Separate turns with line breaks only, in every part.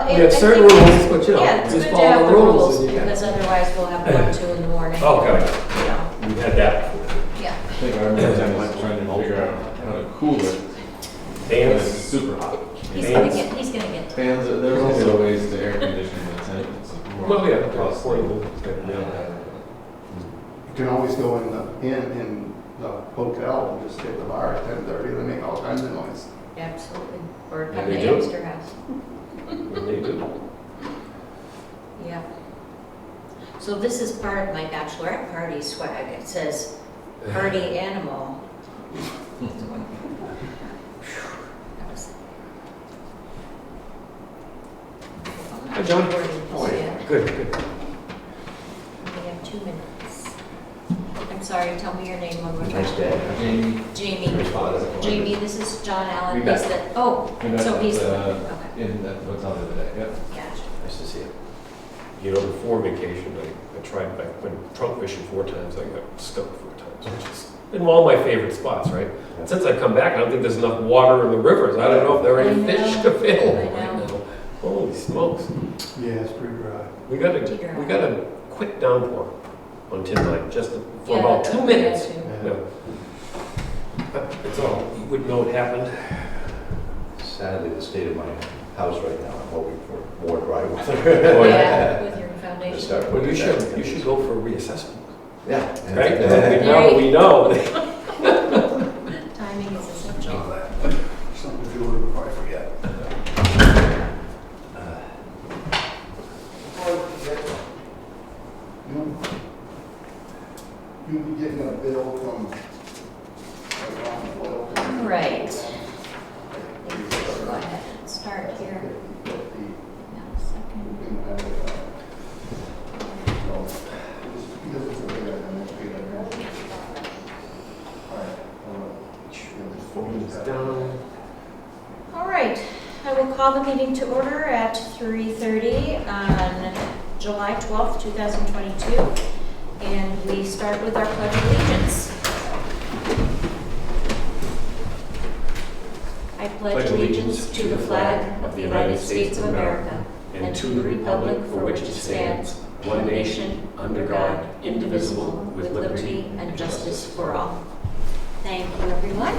Well,
We have certain rules, but
yeah, it's
just
good to have
follow
the
the rules.
rules,
and you-
because otherwise we'll have 1, 2 in the morning.
Okay,
You know,
we had that.
yeah.
I think our next time is trying to figure out how to cool it when it's
Fans,
super hot.
He's gonna get.
Fans, there's also ways to air condition the tent. It's more
well, yeah,
cost.
portable type deal.
You can always go in the hotel and just hit the bar at 10:30, they make all kinds of noise.
Absolutely. Or
And
come
they
to
do.
Amster House.
And they do.
Yeah. So this is part of my bachelorette party swag. It says party animal. That was-
Hi, John.
Oh, yeah.
Good, good.
We have 2 minutes. I'm sorry, tell me your name one more time.
Jamie,
Jamie. Jamie, this is John Allen.
We met.
He's the, oh,
we met
so he's,
at,
okay,
in that hotel the other day, yep.
gotcha.
Nice to see you. You know, before vacation, I tried, I went trout fishing 4 times, I got stuck 4 times, which is in all my favorite spots, right? And since I come back, I don't think there's enough water in the rivers. I don't know if there are any
I know.
fish available
I
right
know.
now. Holy smokes.
Yeah, it's pretty dry.
We got a quick downpour on Tin Line, just for
Yeah,
about
that-
2 minutes.
yeah, too.
Yeah. That's all. You wouldn't know it happened.
Sadly, the state of my house right now, I'm hoping for more dry weather.
Oh,
Yeah, with your
To
foundation.
start
Well,
putting
you should go for a reassessment,
Yeah.
right?
Yeah.
We know.
Timing is essential.
Something to do with it before I forget. You'll be getting a bill from oil.
Right. Go ahead and start here. Now, a second.
Down.
All right, I will call the meeting to order at 3:30 on July 12th, 2022. And we start with our pledge of allegiance. I pledge allegiance to the flag of the United States of America and to the republic for which it stands, one nation, under God, indivisible, with liberty and justice for all. Thank you, everyone.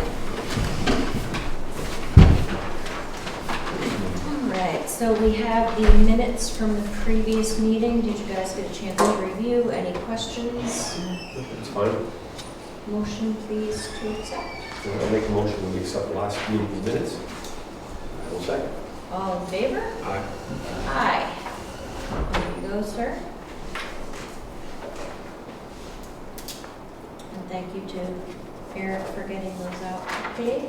All right, so we have the minutes from the previous meeting. Did you guys get a chance to review? Any questions?
It's fine.
Motion, please, to accept.
I'll make a motion when we accept last meeting's minutes.
I will second.
All in favor?
Aye.
Aye. There you go, sir. And thank you to Eric for getting those out today.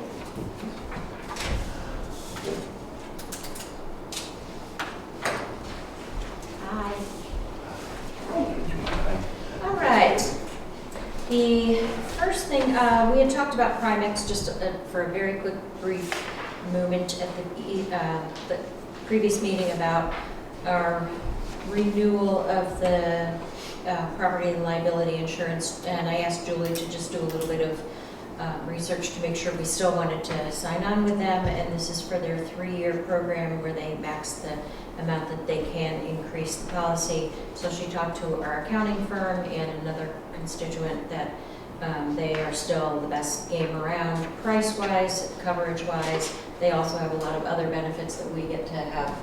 Aye. All right. The first thing, we had talked about Primex just for a very quick, brief moment at the previous meeting about our renewal of the property and liability insurance, and I asked Julie to just do a little bit of research to make sure we still wanted to sign on with them, and this is for their 3-year program where they max the amount that they can increase the policy. So she talked to our accounting firm and another constituent that they are still the best game around price-wise, coverage-wise. They also have a lot of other benefits that we get to have,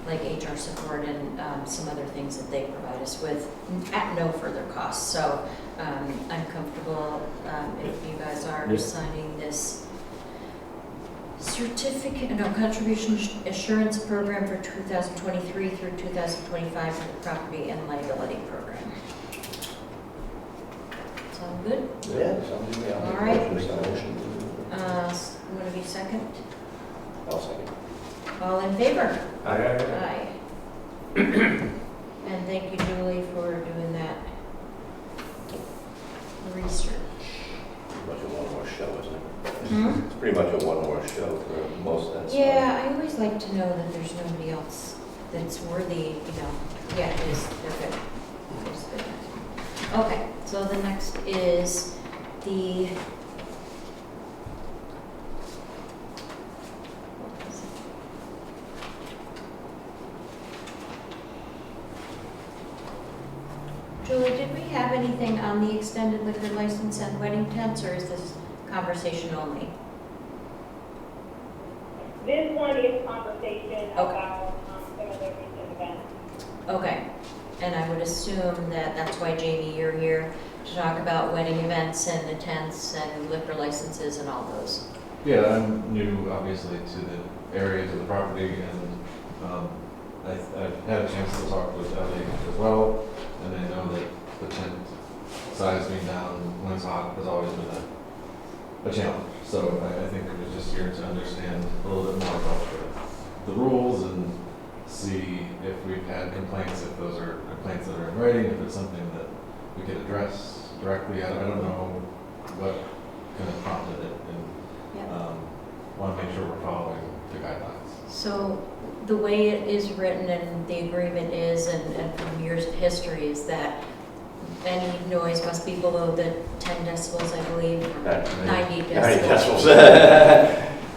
like HR support and some other things that they provide us with at no further cost. So I'm comfortable if you guys are signing this contribution assurance program for 2023 through 2025 for the property and liability program. Sound good?
Yeah, sounds good.
All right.
Make a motion.
Want to be second?
I'll second.
All in favor?
Aye.
Aye. And thank you, Julie, for doing that research.
Pretty much a one more show, isn't it?
Hmm?
It's pretty much a one more show for most of that stuff.
Yeah, I always like to know that there's nobody else that's worthy, you know. Yeah, it is, they're good. It's good. Okay, so the next is the anything on the extended liquor license and wedding tents, or is this conversation only?
This one is conversation
Okay.
about some of the recent events.
Okay, and I would assume that that's why, Jamie, you're here to talk about wedding events and the tents and liquor licenses and all those.
Yeah, I'm new, obviously, to the area, to the property, and I've had a chance to talk with Ellie as well, and I know that the tent size being down when it's hot has always been a challenge. So I think it was just here to understand a little bit more about the rules and see if we've had complaints, if those are complaints that are in writing, if it's something that we could address directly. I don't know what kind of prompted it, and
Yeah.
want to make sure we're following the guidelines.
So the way it is written and the agreement is, and from years of history, is that any noise must be below the 10 decibels, I believe, or 90 decibels.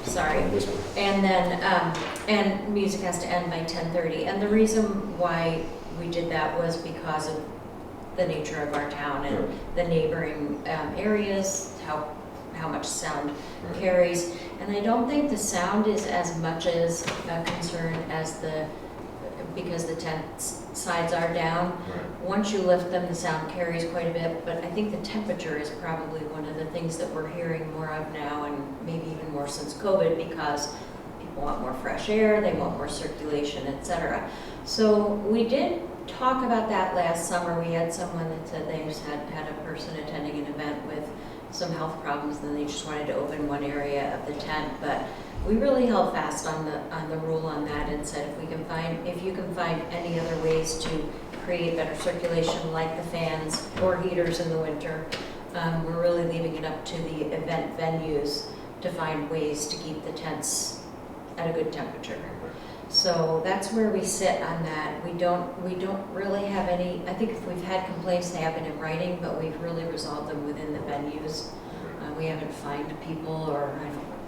Sorry. And then, and music has to end by 10:30. And the reason why we did that was because of the nature of our town and the neighboring areas, how much sound
Right.
carries. And I don't think the sound is as much as a concern as because the tent sides are down.
Right.
Once you lift them, the sound carries quite a bit, but I think the temperature is probably one of the things that we're hearing more of now, and maybe even more since COVID, because people want more fresh air, they want more circulation, etc. So we did talk about that last summer. We had someone that said they just had a person attending an event with some health problems, and they just wanted to open one area of the tent, but we really held fast on the rule on that and said if you can find any other ways to create better circulation, like the fans or heaters in the winter, we're really leaving it up to the event venues to find ways to keep the tents at a good temperature. So that's where we sit on that. We don't really have any, I think if we've had complaints, they have been in writing, but we've really resolved them within the venues. We haven't fined people, or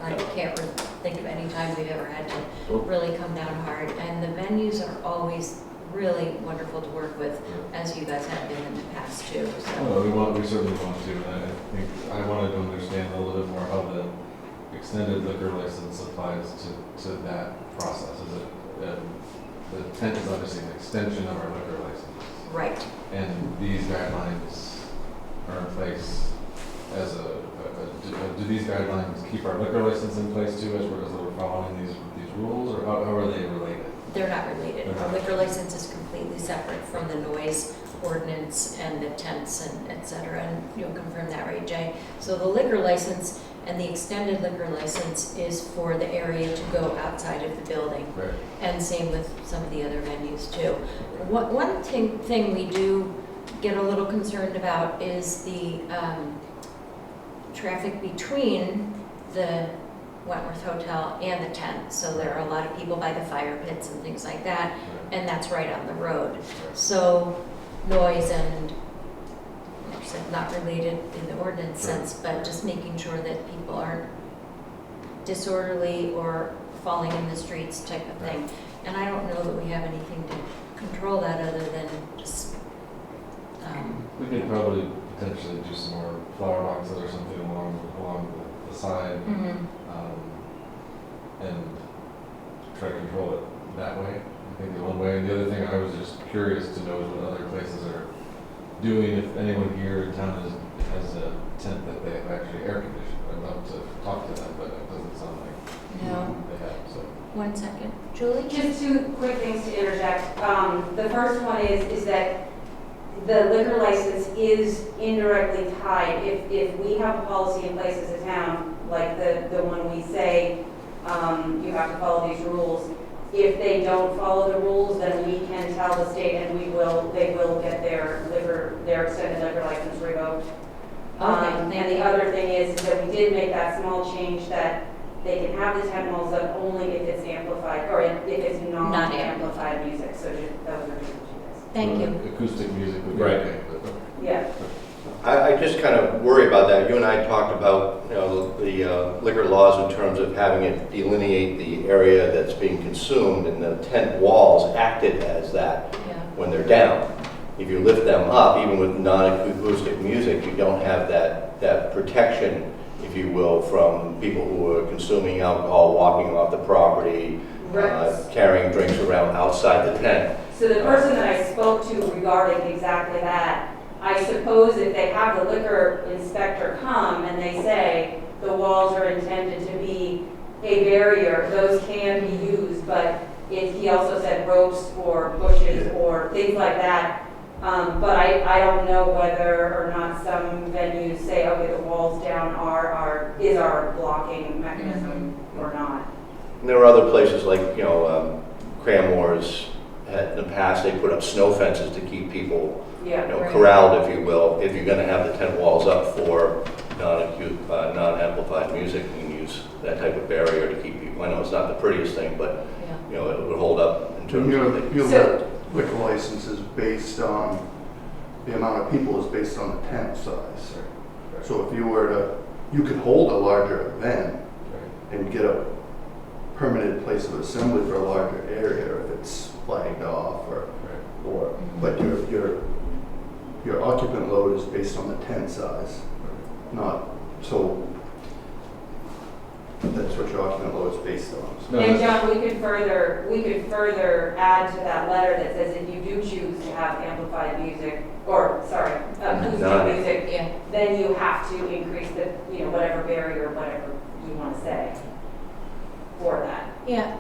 I can't think of any time we've ever had to really come down hard. And the venues are always really wonderful to work with, as you guys have been in the past too. So.
Well, we certainly want to, and I think I wanted to understand a little bit more how the extended liquor license applies to that process. Is it, the tent is obviously an extension of our liquor license.
Right.
And these guidelines are in place as do these guidelines keep our liquor license in place too, as we're following these rules, or how are they related?
They're not related. Our liquor license is completely separate from the noise ordinance and the tents and et cetera, and you'll confirm that, right, Jay? So the liquor license and the extended liquor license is for the area to go outside of the building.
Right.
And same with some of the other venues too. One thing we do get a little concerned about is the traffic between the Wentworth Hotel and the tent. So there are a lot of people by the fire pits and things like that, and that's right on the road. So noise and, like I said, not related in the ordinance sense, but just making sure that people aren't disorderly or falling in the streets type of thing. And I don't know that we have anything to control that other than just,
We could probably potentially do some more flower boxes or something along the side, and try to control it that way. I think the one way. And the other thing I was just curious to know is what other places are doing. If anyone here in town has a tent that they have actually air conditioned, I'd love to talk to them, but it doesn't sound like
no.
they have. So
1 second. Julie?
Just two quick things to interject. The first one is that the liquor license is indirectly tied. If we have a policy in place as a town, like the one we say, you have to follow these rules. If they don't follow the rules, then we can tell the state, and they will get their extended liquor license revoked. And the other thing is that we did make that small change that they can have the tent walls up only if it's amplified, or if it's not amplified music. So those are two changes.
Thank you.
Acoustic music would be
Right.
okay. But,
Yeah.
I just kind of worry about that. You and I talked about, the liquor laws in terms of having it delineate the area that's being consumed, and the tent walls acted as that
Yeah.
when they're down. if you lift them up, even with non-acoustic music, you don't have that protection, if you will, from people who are consuming alcohol, walking off the property,
Right.
carrying drinks around outside the tent.
So the person that I spoke to regarding exactly that, I suppose if they have the liquor inspector come and they say the walls are intended to be a barrier, those can be used, but he also said ropes or bushes or things like that. But I don't know whether or not some venues say, okay, the walls down is our blocking mechanism or not.
And there are other places like, Cranmore's had in the past, they put up snow fences to keep people,
Yeah.
Right.
corralled, if you will. If you're gonna have the tent walls up for non-amplified music, you can use that type of barrier to keep people. I know it's not the prettiest thing, but,
Yeah.
it would hold up in terms of the.
Your
So-
liquor license is based on, the amount of people is based on the tent size. So if you were to, you could hold a larger event and get a permanent place of assembly for a larger area if it's flagged off or, but your occupant load is based on the tent size, not, so that's what your occupant load is based on.
No,
And
that's-
John, we could further add to that letter that says if you do choose to have amplified music, acoustic
Not-
music,
Yeah.
then you have to increase the, whatever barrier, whatever you want to say for that.
Yeah,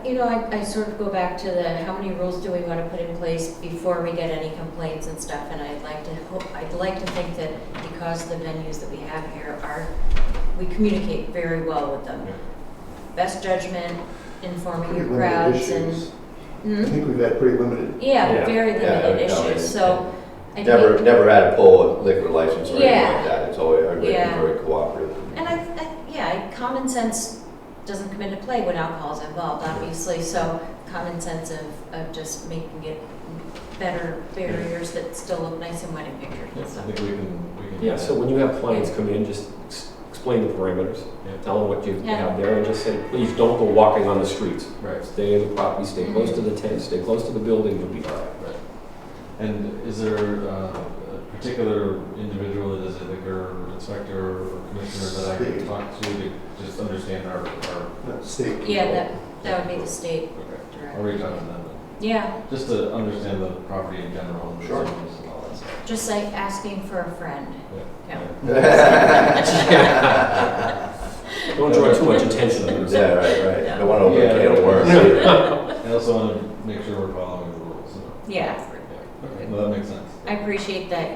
I sort of go back to the, how many rules do we want to put in place before we get any complaints and stuff, and I'd like to think that because the venues that we have here we communicate very well with them.
Yeah.
Best judgment, informing
Pretty
your
limited
crowds
issues. I
Hmm?
think we've had pretty limited.
Yeah,
Yeah.
very
Yeah,
limited
no,
issues, so I
Never
think,
had to pull a liquor license or anything
Yeah.
like that. It's always, everybody's been
Yeah.
very cooperative.
and common sense doesn't come into play when alcohol is involved, obviously, so common sense of just making it better barriers that still look nice in wedding pictures and
I
stuff.
think we can.
Yeah, so when you have clients come in, just explain the parameters, tell them what you
Yeah.
have there, and just say, please don't go walking on the streets.
Right.
Stay in the property, stay close to the tent, stay close to the building, you'll be all right.
Right. And is there a particular individual that is a liquor inspector or commissioner that I can talk to just understand our
State
Yeah,
control.
that would be the state
okay. I'll
director.
reach out to them,
Yeah,
just to understand the property in general and the
Sure.
zones and all that stuff.
just like asking for a friend.
Yeah.
Yeah.
Don't draw too much attention to
Yeah,
it.
right.
Yeah.
Don't want to open a
Yeah.
can of worms.
I also want to make sure we're following the rules.
Yeah,
Yeah. Okay, well, that makes sense.
I appreciate that,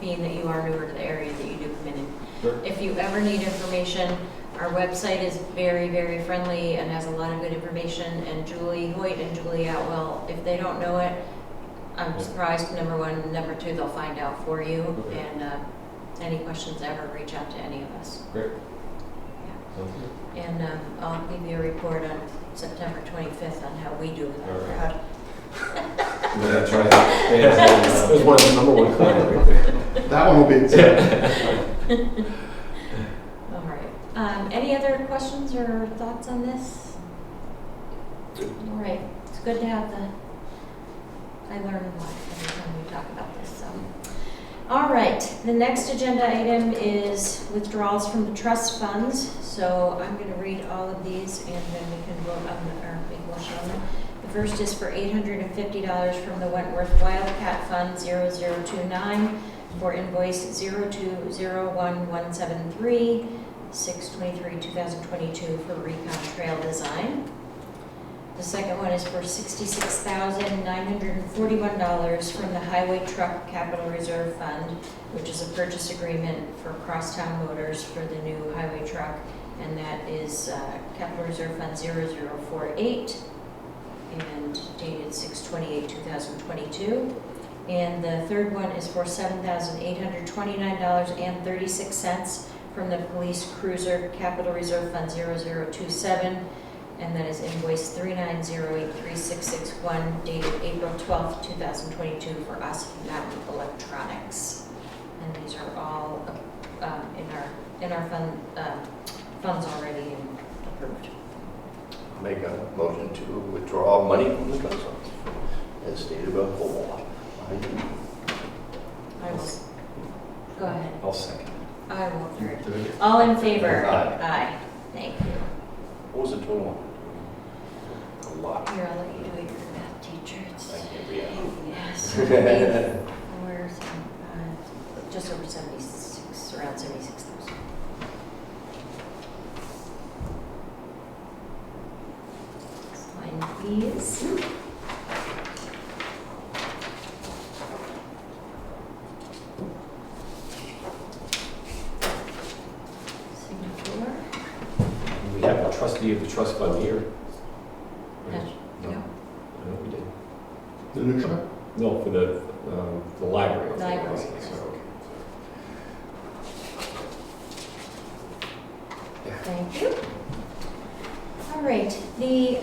being that you are newer to the area, that you do come in.
Sure.
If you ever need information, our website is very, very friendly and has a lot of good information, and Julie Hoyt and Julie Outwell, if they don't know it, I'm surprised, number one. Number two, they'll find out for you,
Okay.
and any questions ever, reach out to any of us.
Great.
Yeah.
Sounds good.
And I'll give you a report on September 25th on how we do with our
All right.
crowd.
I'm gonna try to.
There's one of the number one client right there.
That one will be accepted.
All right. Any other questions or thoughts on this? All right. It's good to have I learn a lot every time we talk about this, so. All right. The next agenda item is withdrawals from the trust funds. So I'm going to read all of these and then we can vote on or make a motion on them. The first is for $850 from the Wentworth Wildcat Fund 0029 for invoice 0201173, 6/23/2022 for recon trail design. The second one is for $66,941 from the Highway Truck Capital Reserve Fund, which is a purchase agreement for Crosstown Motors for the new highway truck, and that is Capital Reserve Fund 0048 and dated 6/28/2022. And the third one is for $7,829.36 from the Police Cruiser Capital Reserve Fund 0027, and that is invoice 39083661 dated April 12th, 2022 for Oski Mountain Electronics. And these are all in our funds already and approved.
Make a motion to withdraw money from the trust funds as stated before.
I will, go ahead.
I'll second.
I will third.
Did I get-
All in favor?
Aye.
Aye. Thank you.
What was the total?
A lot.
Here, I'll let you do it, you're a math teacher. It's,
I can't read it.
yes. Just over 76, around 76,000. Sign, please. Signature.
We have a trustee of the trust fund here.
Yes.
No.
Yeah.
No, we did.
The new truck?
No, for the library.
Library.
So,
Thank you. All right, the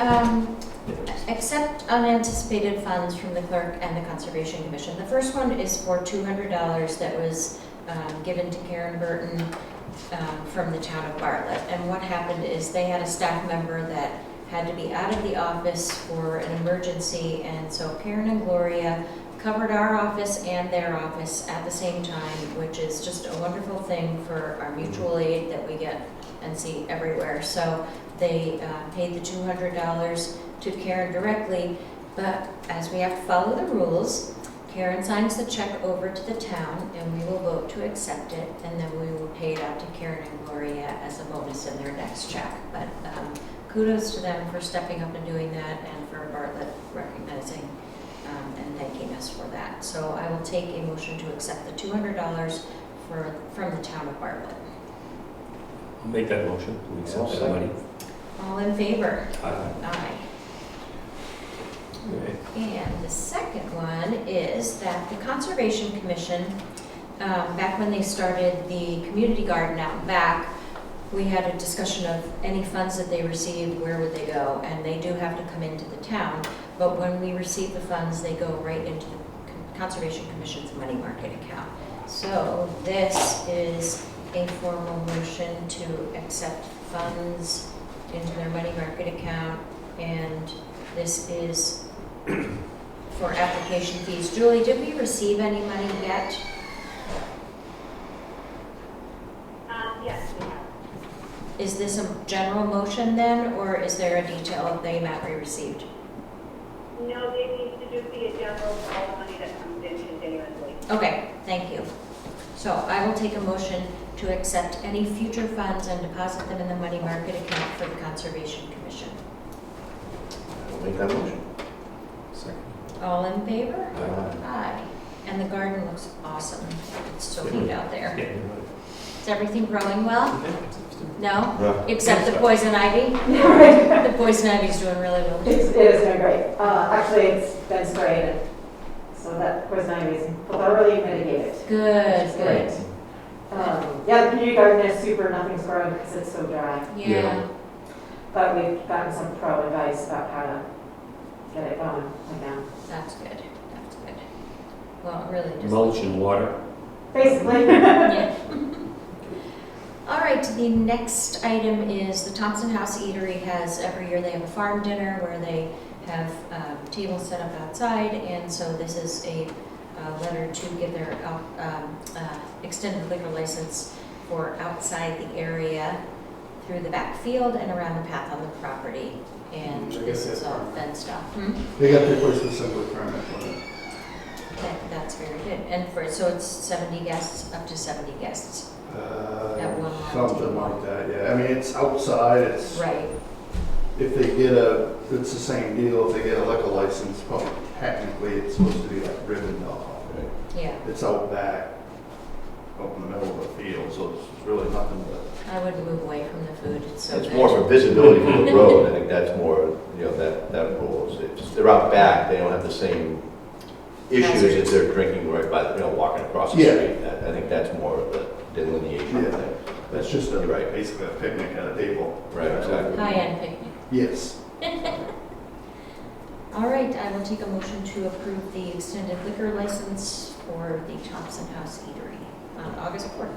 accept unanticipated funds from the clerk and the Conservation Commission. The first one is for $200 that was given to Karen Burton from the town of Bartlett. And what happened is they had a staff member that had to be out of the office for an emergency, and so Karen and Gloria covered our office and their office at the same time, which is just a wonderful thing for our mutual aid that we get and see everywhere. So they paid the $200 to Karen directly, but as we have to follow the rules, Karen signs the check over to the town and we will vote to accept it, and then we will pay it out to Karen and Gloria as a bonus in their next check. But kudos to them for stepping up and doing that, and for Bartlett recognizing and thanking us for that. So I will take a motion to accept the $200 from the town of Bartlett.
I'll make that motion. We accept
I'll
that
second.
money.
All in favor?
Aye.
Aye.
Okay.
And the second one is that the Conservation Commission, back when they started the community garden out back, we had a discussion of any funds that they received, where would they go? And they do have to come into the town, but when we receive the funds, they go right into the Conservation Commission's money market account. So this is a formal motion to accept funds into their money market account, and this is for application fees. Julie, did we receive any money yet?
Yes, we have.
Is this a general motion then, or is there a detail of the amount we received?
No, they need to just be a general for all the money that comes in continuously.
Okay, thank you. So I will take a motion to accept any future funds and deposit them in the money market account for the Conservation Commission.
I'll make that motion.
Second.
All in favor?
Aye.
Aye. And the garden looks awesome. It's so neat out there.
Yeah, you're right.
Is everything growing well?
Okay.
No?
No.
Except the poison ivy?
Right.
The poison ivy's doing really well.
It is doing great. Actually, it's been sprayed, so that poison ivy is thoroughly mitigated.
Good,
Which is
good.
great. Yeah, the community garden is super, nothing's growing because it's so dry.
Yeah.
But we've gotten some pro advice about how to get it going again.
That's good. That's good. Well, really just.
Mulch and water.
Basically.
Yeah. All right, the next item is the Thompson House Eatery has, every year they have a farm dinner where they have tables set up outside, and so this is a letter to give their extended liquor license for outside the area through the back field and around the path on the property. And
I
this
guess
is all fenced off.
They got their first assembly permit for it.
That's very good. And so it's 70 guests, up to 70 guests. At one long
Something
table.
like that, yeah. I mean, it's outside, it's,
Right.
if they get it's the same deal, if they get a liquor license, probably technically it's supposed to be like ribboned off.
Yeah.
It's out back, out in the middle of the field, so it's really nothing but.
I wouldn't move away from the food. It's so
It's
good.
more for visibility from the road. I think that's more, that rules. They're out back, they don't have the same issues as they're drinking right by, walking across the
Yeah.
street. I think that's more of the delineation
Yeah.
thing.
That's just
You're right.
basically a picnic at a table.
Right, exactly.
High-end picnic.
Yes.
All right, I will take a motion to approve the extended liquor license for the Thompson House Eatery on August 4th.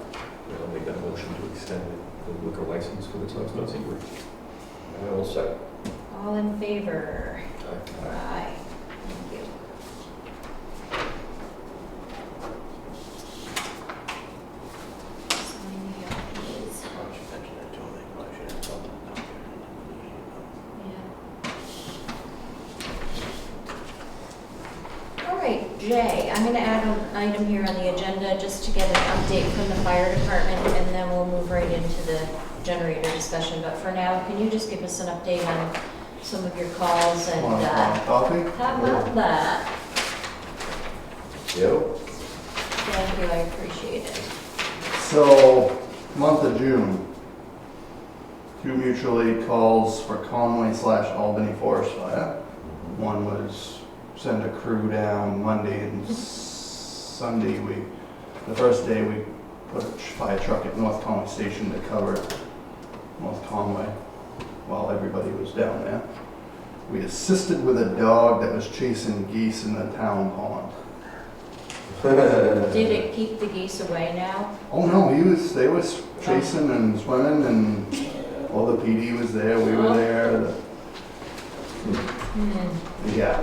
I'll make that motion to extend the liquor license for the Thompson House Eatery.
I will second.
All in favor?
Aye.
Aye. Thank you. J, I'm gonna add an item here on the agenda just to get an update from the fire department, and then we'll move right into the generator discussion. But for now, can you just give us an update on some of your calls and,
Want a copy?
how about that?
Yep.
Thank you, I appreciate it.
So, month of June, 2 mutual aid calls for Conway/Albany forest fire. One was send a crew down Monday and Sunday. The first day we put a fire truck at North Conway Station to cover North Conway while everybody was down there. We assisted with a dog that was chasing geese in the town pond.
Did it keep the geese away now?
Oh no, they was chasing and swimming, and all the PD was there, we were there. Yeah,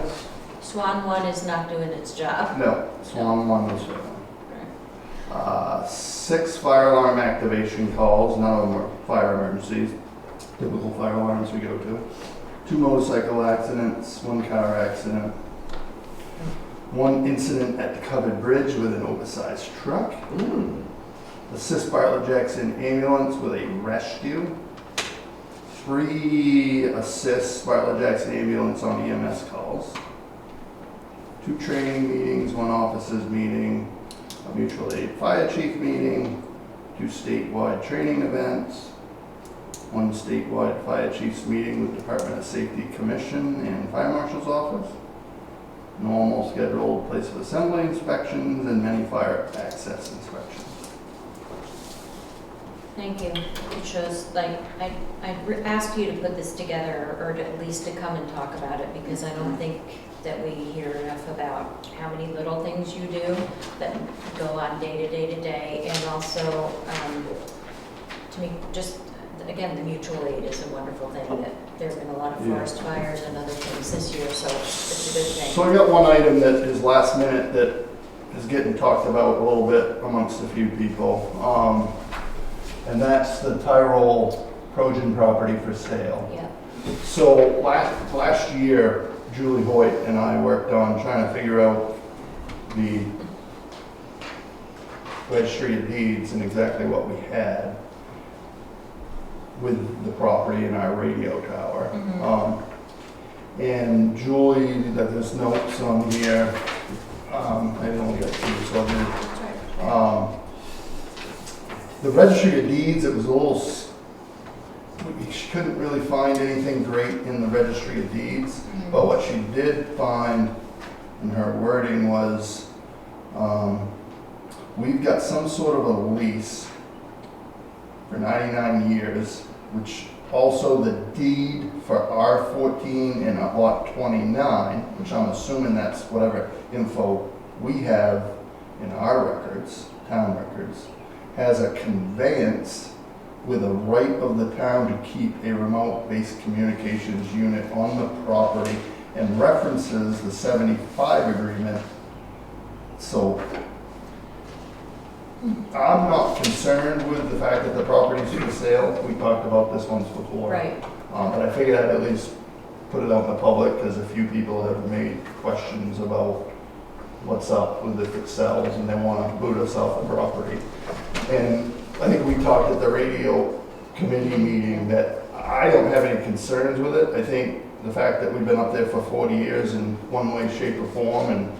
Swan 1 is not doing its job.
no, Swan 1 was swimming. 6 fire alarm activation calls, none of them were fire emergencies, typical fire alarms we go to. 2 motorcycle accidents, 1 car accident. 1 incident at the covered bridge with an oversized truck. Assist Bartlett Jackson ambulance with a rescue. 3 assist Bartlett Jackson ambulance on EMS calls. 2 training meetings, 1 officers meeting, a mutual aid fire chief meeting, 2 statewide training events, 1 statewide fire chiefs meeting with Department of Safety Commission and Fire Marshal's office. Normal scheduled place of assembly inspections and many fire access inspections.
Thank you. It shows, like, I asked you to put this together, or to at least to come and talk about it, because I don't think that we hear enough about how many little things you do that go on day to day to day, and also, to me, just, again, the mutual aid is a wonderful thing, that there have been a lot of forest fires and other things this year, so it's a good thing.
So I got one item that is last minute that is getting talked about a little bit amongst a few people. And that's the Tyrol Trojan property for sale.
Yeah.
So last year, Julie Hoyt and I worked on trying to figure out the registry of deeds and exactly what we had with the property and our radio tower. And Julie, there's notes on here. I only got 2, so I'll do.
That's right.
The registry of deeds, it was a little, she couldn't really find anything great in the registry of deeds, but what she did find in her wording was, we've got some sort of a lease for 99 years, which also the deed for R14 and lot 29, which I'm assuming that's whatever info we have in our records, town records, has a conveyance with a right of the town to keep a remote-based communications unit on the property, and references the 75 agreement. So I'm not concerned with the fact that the property's for sale. We talked about this once before.
Right.
But I figured I'd at least put it out in the public, because a few people have made questions about what's up with if it sells and they want to boot us off the property. And I think we talked at the radio committee meeting that I don't have any concerns with it. I think the fact that we've been up there for 40 years in one way, shape, or form, and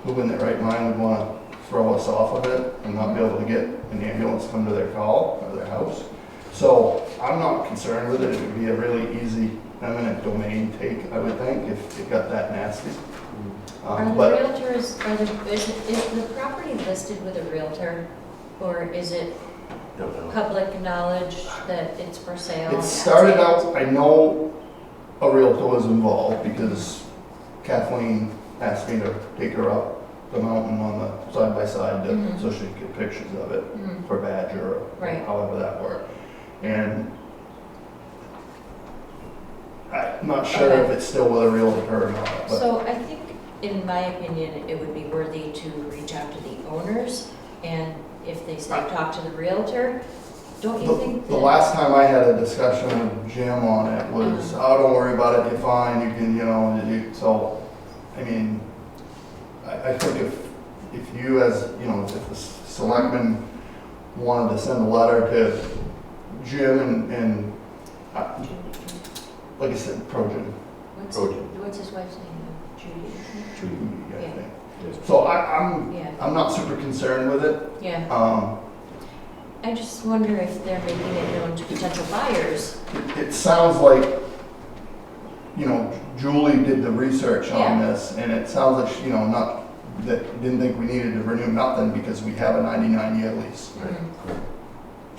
who in their right mind would want to throw us off of it and not be able to get an ambulance come to their call or their house. So I'm not concerned with it. It would be a really easy eminent domain take, I would think, if it got that nasty.
Are the
But
realtors, is the property listed with a realtor, or is it
Don't know.
public knowledge that it's for sale?
it started out, I know a realtor was involved because Kathleen asked me to take her up the mountain on the side-by-side so she could get pictures of it for Badger or
Right.
however that worked. And I'm not sure if it's still with a realtor or not. But
So I think, in my opinion, it would be worthy to reach out to the owners, and if they say talk to the realtor, don't you think
the
that?
last time I had a discussion with Jim on it was, oh, don't worry about it, you're fine, you can, so, I mean, I think if you as, you know, if the selectmen wanted to send a letter to Jim and like I said, Trojan,
What's his wife's name? Judy?
Judy, I
Yeah.
think.
Yes.
So
Yeah,
I'm not super concerned with it.
yeah. I just wonder if they're making it known to potential buyers.
It sounds like, you know, Julie did the research on
Yeah.
this, and it sounds like, you know, not, that didn't think we needed to renew nothing because we have a 99-year lease.
Mhm.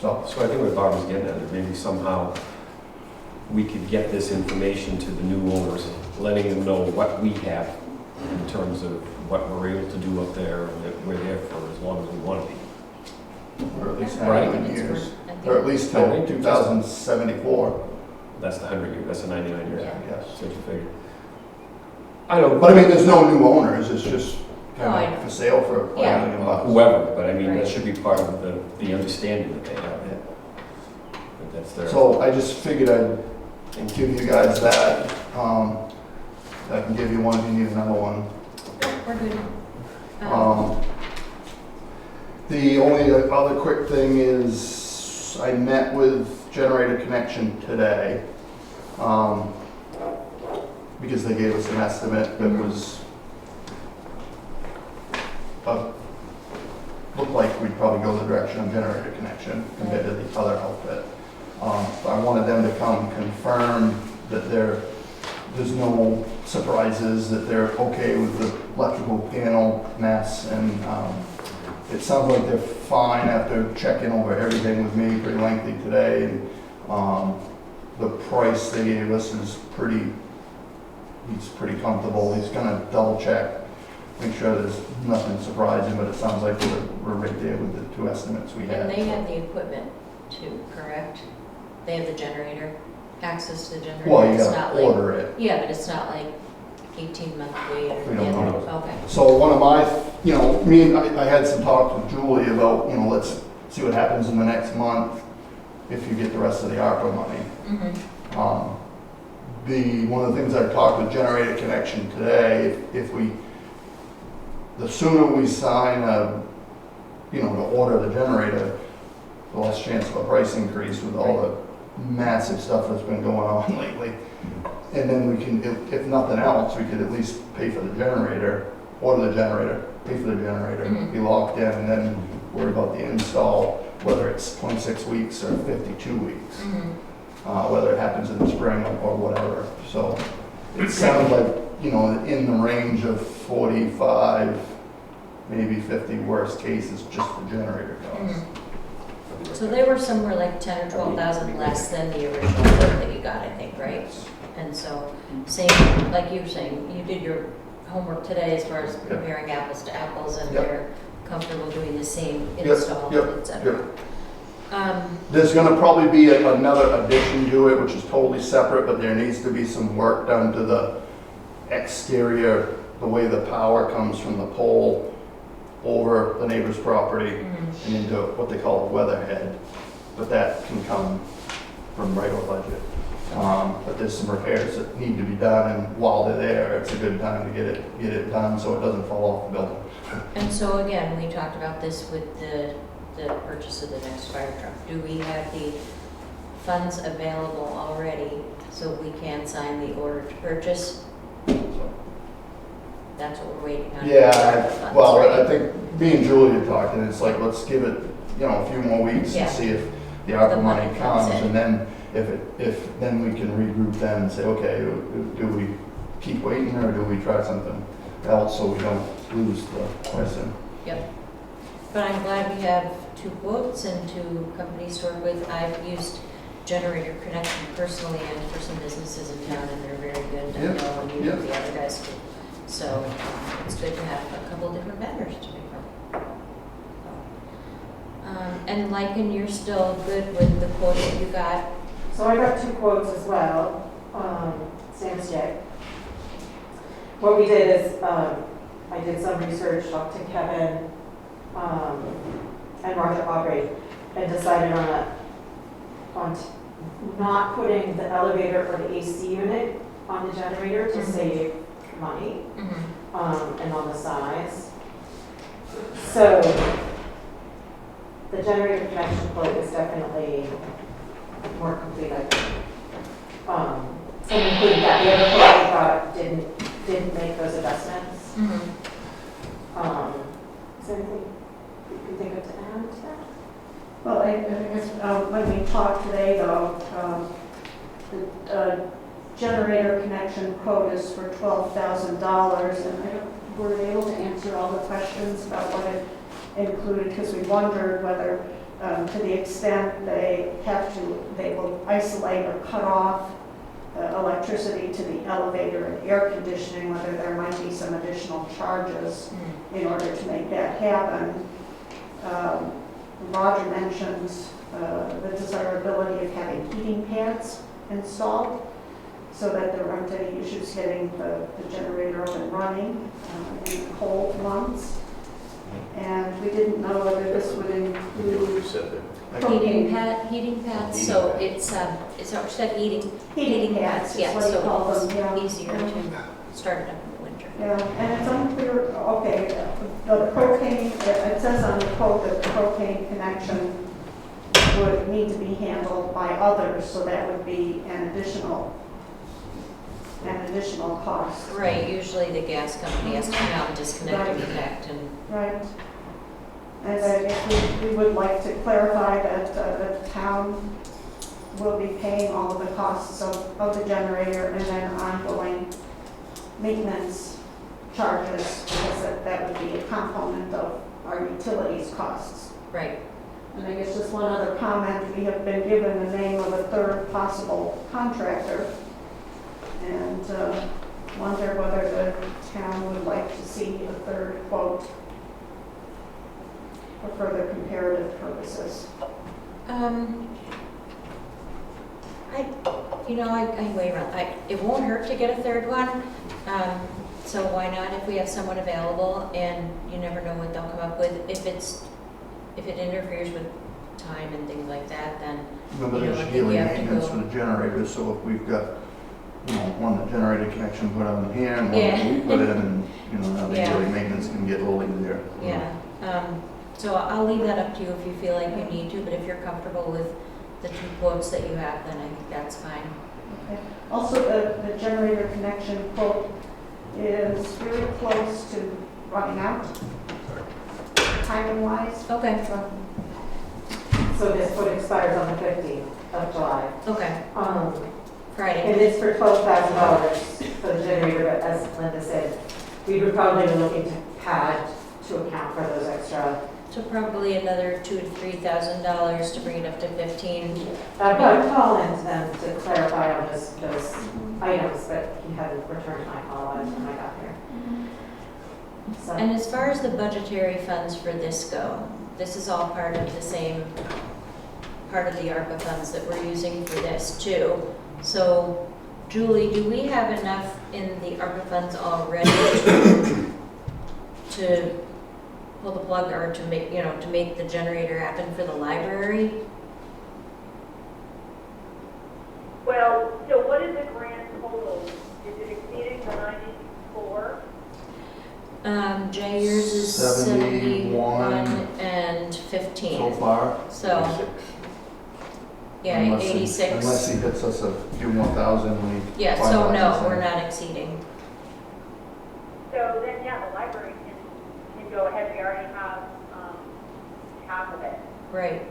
So,
So I think what Bob was getting at is maybe somehow we could get this information to the new owners, letting them know what we have in terms of what we're able to do up there, and that we're there for as long as we want to be.
or at least
Yeah, I
99
think it's
years,
worth- I think-
or at least till 2074.
That's the 100 year, that's the 99 year.
Yeah.
Yes.
So you figure. I don't,
But I mean, there's no new owners, it's just
Oh, I
kind
know.
of for sale for
Yeah.
$5 million.
whoever, but I mean, that
Right.
should be part of the understanding that they have. That that's their.
So I just figured I'd give you guys that. I can give you one if you need another one.
We're good.
The only other quick thing is I met with Generator Connection today, because they gave us an estimate that was, looked like we'd probably go the direction of Generator Connection compared to the other outfit. So I wanted them to come confirm that there's no surprises, that they're okay with the electrical panel mess, and it sounds like they're fine after checking over everything with me pretty lengthy today, and the price they gave us is he's pretty comfortable. He's gonna double check, make sure there's nothing surprising, but it sounds like we're right there with the two estimates we had.
And they have the equipment too, correct? They have the generator, access to the generator.
Well, you
It's
gotta
not like-
order it.
Yeah, but it's not like 18-month wait or.
We don't
yeah,
know.
Okay.
So one of my, you know, I had some talks with Julie about, you know, let's see what happens in the next month if you get the rest of the ARPA money.
Mhm.
One of the things I talked with Generator Connection today, the sooner we sign to order the generator, the less chance of a price increase with all the massive stuff that's been going on lately. And then we can, if nothing else, we could at least pay for the generator, order the generator, pay for the generator,
Mhm.
be locked in, and then worry about the install, whether it's 26 weeks or 52 weeks.
Mhm.
Whether it happens in the spring or whatever. So it sounds like, you know, in the range of 45, maybe 50 worst cases, just the generator cost.
Mhm. So they were somewhere like 10 or 12,000 less than the original quote that you got, I think, right? And so, same, like you were saying, you did your homework today as far as comparing apples to apples, and
Yep.
they're comfortable doing the same
Yep,
install,
yep,
et cetera.
There's gonna probably be another addition to it, which is totally separate, but there needs to be some work done to the exterior, the way the power comes from the pole over the neighbor's property
Mhm.
and into what they call a weatherhead. But that can come from regular budget. But there's some repairs that need to be done, and while they're there, it's a good time to get it done so it doesn't fall off the building.
And so again, we talked about this with the purchase of the next fire truck. Do we have the funds available already so we can sign the order to purchase? That's what we're waiting on.
Yeah,
Funds,
well,
right?
I think me and Julie had talked, and it's like, let's give it, you know, a few more weeks
Yeah.
and see if the ARPA
The
money
money comes
comes,
in.
and then if then we can regroup then and say, okay, do we keep waiting, or do we try something else so we don't lose the person?
Yep. But I'm glad we have two quotes and two companies to work with. I've used Generator Connection personally and for some businesses in town, and they're very good. I
Yep,
know, and you know
yep.
the other guys too. So it's good to have a couple different vendors to pick from. And Lycan, you're still good with the quote that you got?
So I got two quotes as well, same stick. What we did is, I did some research, talked to Kevin, and Roger Aubrey, and decided on not putting the elevator or the AC unit on the generator to
Mhm.
save money,
Mhm.
and on the size. So the generator connection quote is definitely more complete, I think. And including that, the other quote we got didn't make those adjustments.
Mhm.
Is there anything you can think of to add to that?
Well, I guess when we talked today, though, the generator connection quote is for $12,000, and we weren't able to answer all the questions about what it included, because we wondered whether, to the extent they will isolate or cut off electricity to the elevator and air conditioning, whether there might be some additional charges in order to make that happen. Roger mentioned the desirability of having heating pads installed so that there aren't any issues getting the generator up and running in the cold months. And we didn't know whether this would
You
include
said that.
Heating
propane.
pads,
Heating
so
pad.
it's what you said, heating
Heating pads is
yeah,
what you
so
call them, yeah.
it's easier to start it up in the winter.
Yeah, and it's unclear, okay, the propane, it says on the quote that the propane connection would need to be handled by others, so that would be an additional cost.
Right, usually the gas company has to come out and disconnect and connect and,
Right. And I guess we would like to clarify that the town will be paying all of the costs of the generator and then ongoing maintenance charges, because that would be a component of our utilities costs.
right.
And I guess just one other comment, we have been given the name of a third possible contractor, and wonder whether the town would like to see a third quote for further comparative purposes.
I weigh around, it won't hurt to get a third one, so why not if we have someone available, and you never know what they'll come up with. If it interferes with time and things like that, then,
Remember,
You know, I
there's
think
yearly
you have to
maintenance
go-
for the generators, so if we've got, one the generator connection put on here, and one that we put in, and, now the
Yeah.
yearly maintenance can get old there.
yeah. So I'll leave that up to you if you feel like you need to, but if you're comfortable with the two quotes that you have, then I think that's fine.
Okay. Also, the generator connection quote is very close to running out, timing-wise.
Okay,
So this quote expires on the 15th of July.
okay,
And
Friday.
it's for $12,000 for the generator, but as Linda said, we would probably be looking to pad to account for those extra.
So probably another $2,000 to $3,000 to bring it up to 15.
But I'd call in to them to clarify on those items, but he hadn't returned my call when I got here. So,
And as far as the budgetary funds for this go, this is all part of the same, part of the ARPA funds that we're using for this too. So Julie, do we have enough in the ARPA funds already to pull the plug or to make the generator happen for the library?
Well, so what is the grand total? Is it exceeding the 94?
Jay, yours is 71 and 15.
So far.
So,
86.
yeah,
Unless he-
86.
Unless he hits us a few more thousand, we.
Yeah, so
finalize
no,
this
we're
thing.
not exceeding.
So then, yeah, the library can go ahead. We already have half of it.
Right.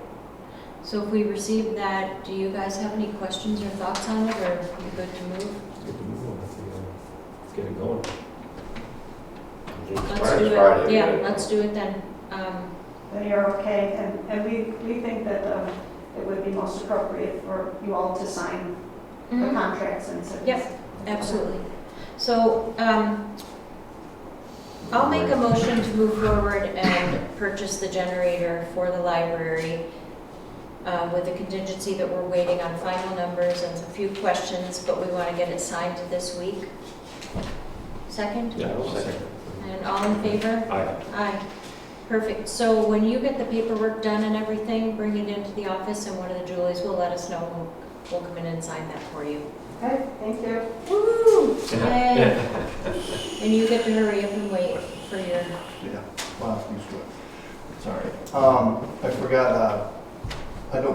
So if we receive that, do you guys have any questions or thoughts on it, or are you good to move?
Get the move on, let's get it going.
Let's
Friday's
do
Friday,
it. Yeah,
right?
let's do it then.
They are okay, and we think that it would be most appropriate for you all to sign the
mhm.
contracts and so.
Yep, absolutely. So, I'll make a motion to move forward and purchase the generator for the library with the contingency that we're waiting on final numbers and a few questions, but we want to get it signed this week. Second?
Yeah, I'll second.
And all in favor?
Aye.
Aye. Perfect. So when you get the paperwork done and everything, bring it into the office and one of the Julies will let us know. We'll come in and sign that for you.
okay, thank you.
Woo! Yay! And you get to hurry up and wait for your,
Yeah, last piece of it. Sorry. I forgot,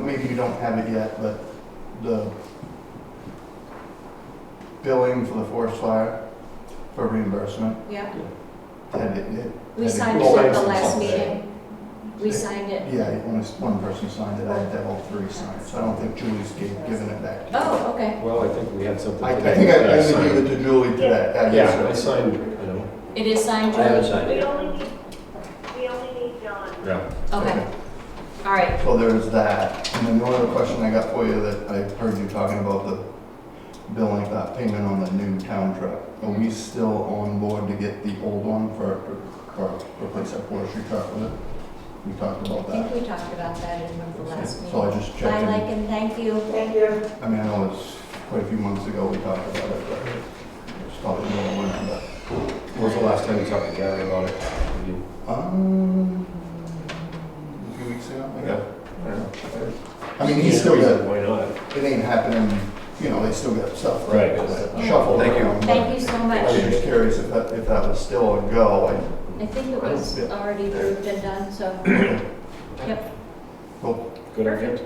maybe you don't have it yet, but the billing for the forest fire for reimbursement,
yeah. We
had
signed
it-
it at the
Signed
last
something.
meeting. We signed it.
Yeah, only one person signed it, I had to have all three sign it, so I don't think Julie's given it back to you.
Oh, okay.
Well, I think we had something
I
today.
think I
that
only
signed.
gave it to Julie today.
Yeah, I signed, you know,
It is signed,
I haven't
Julie?
signed
We
it.
only need John.
yeah.
Okay. All right.
So there's that, and then the other question I got for you that I heard you talking about the billing, payment on the new town truck. Are we still on board to get the old one for replace our forestry truck with it? We talked about
I think
that.
we talked about that in one of the last meetings.
So I just
Bye,
checked in.
Lycan, thank you.
Thank you.
I mean, I know it's quite a few months ago we talked about it, but it's probably more than one, but.
When was the last time you talked to Gary about it? Did you-
A few weeks ago, I don't know. I mean, he's still got,
Why not?
it ain't happening, you know, they still got stuff.
Right.
Shuffled
Thank you.
around, but
Thank you so
I was
much.
just curious if that was still a go.
I think it was already moved and done, so, yep.
Cool.
Good idea.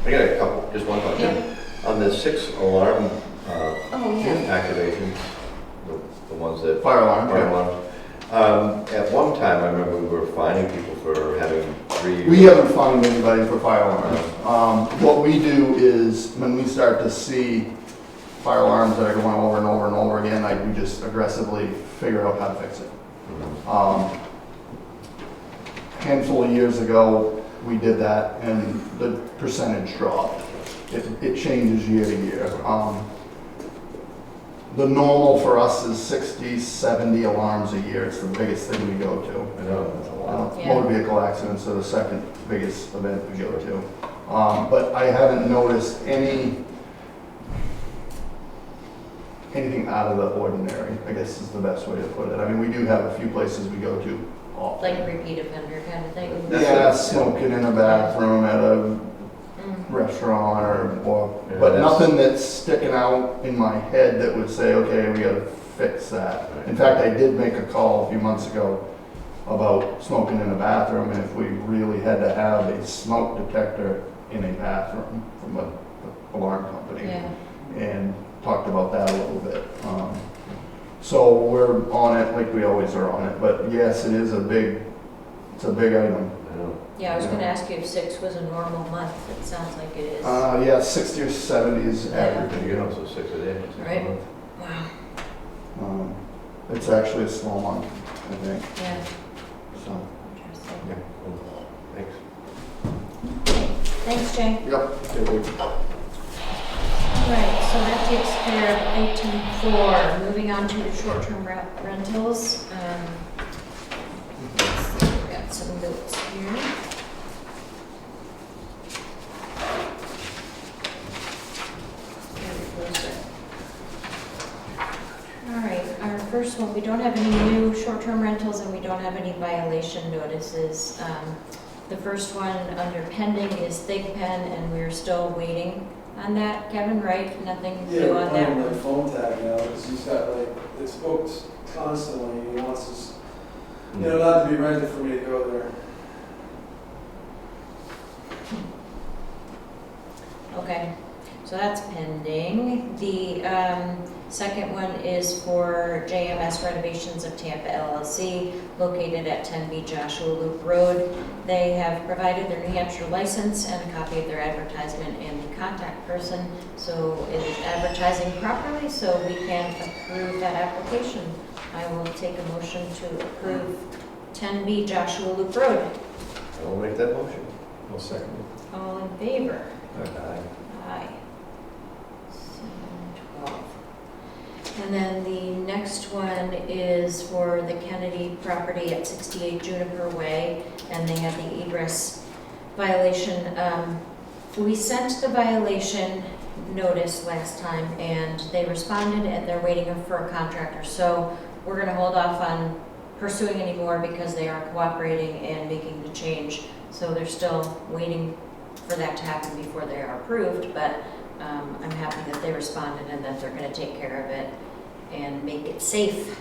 I got a couple, just one question. On the 6 alarm
Oh, yeah.
activations, the ones that.
Fire alarm,
Fire
yeah.
alarms. At one time, I remember we were fining people for having 3.
We haven't fined anybody for fire alarms. What we do is, when we start to see fire alarms that are going over and over and over again, we just aggressively figure out how to fix it. Handful of years ago, we did that, and the percentage dropped. It changes year to year. The normal for us is 60, 70 alarms a year. It's the biggest thing we go to.
I know, that's a lot.
Yeah.
Motor vehicle accidents are the second biggest event we go to. But I haven't noticed anything out of the ordinary, I guess is the best way to put it. I mean, we do have a few places we go to often.
Like repeat offender kind of thing.
Yeah, smoking in a bathroom at a
Mm.
restaurant or
Yeah,
but
that's-
nothing that's sticking out in my head that would say, okay, we gotta fix that.
Right.
In fact, I did make a call a few months ago about smoking in a bathroom and if we really had to have a smoke detector in a bathroom from an alarm company.
Yeah.
And talked about that a little bit. So we're on it like we always are on it, but yes, it's a big item.
I know.
Yeah, I was gonna ask you if 6 was a normal month. It sounds like it is.
Yeah, 60 or 70 is average.
You know, so 6 a day. 6 a
Right.
month.
Wow,
It's actually a small month, I think,
yeah,
so.
interesting.
Yeah, cool. Thanks.
Thanks, Jay.
Yep.
All right, so that takes care of item 4. Moving on to the short-term rentals. Let's see, we got some notes here. Very close. All right, our first one, we don't have any new short-term rentals and we don't have any violation notices. The first one under pending is Thig Pen, and we're still waiting on that. Kevin, right? Nothing
Yeah,
new
we're
on
playing
that?
like phone tag now, because he's got like, it's booked constantly, he wants us, you know, not to be rented for me to go there.
Okay, so that's pending. The second one is for JMS Renovations of Tampa LLC, located at 10B Joshua Loop Road. They have provided their New Hampshire license and a copy of their advertisement and the contact person. So it is advertising properly, so we can approve that application. I will take a motion to approve 10B Joshua Loop Road.
I will make that motion.
I'll second it.
All in favor?
Aye.
Aye. 7:12. And then the next one is for the Kennedy property at 68 Juniper Way, and they have the egress violation. We sent the violation notice last time, and they responded, and they're waiting for a contractor. So we're gonna hold off on pursuing any more because they are cooperating and making the change. So they're still waiting for that to happen before they are approved, but I'm happy that they responded and that they're gonna take care of it and make it safe.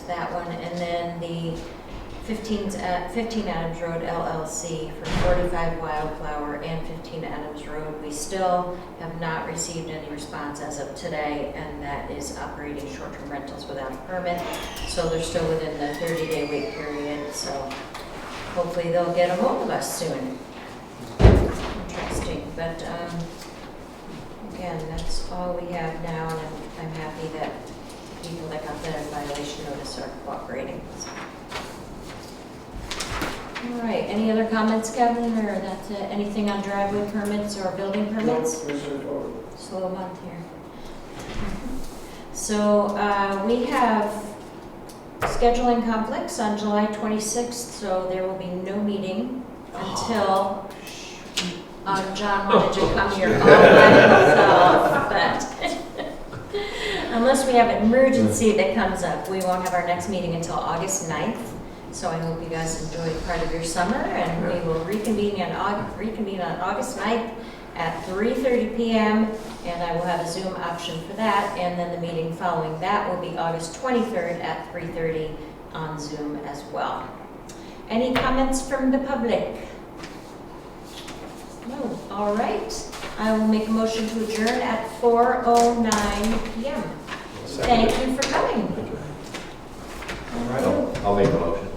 that one. And then the 15 Adams Road LLC for 45 Wildflower and 15 Adams Road. We still have not received any response as of today, and that is operating short-term rentals without a permit. So they're still within the 30-day wait period, so hopefully they'll get a hold of us soon. Interesting, but again, that's all we have now, and I'm happy that people that got the violation notice are cooperating. All right, any other comments, Kevin, or that's it? Anything on driveway permits or building permits? Slow month here. So we have scheduling conflicts on July 26th, so there will be no meeting until John wanted to come here all by himself, but unless we have an emergency that comes up, we won't have our next meeting until August 9th. So I hope you guys enjoyed part of your summer, and we will reconvene on August 9th at 3:30 p.m. and I will have a Zoom option for that, and then the meeting following that will be August 23rd at 3:30 on Zoom as well. Any comments from the public? No. All right. I will make a motion to adjourn at 4:09 p.m. Thank you for coming.
I'll make a motion.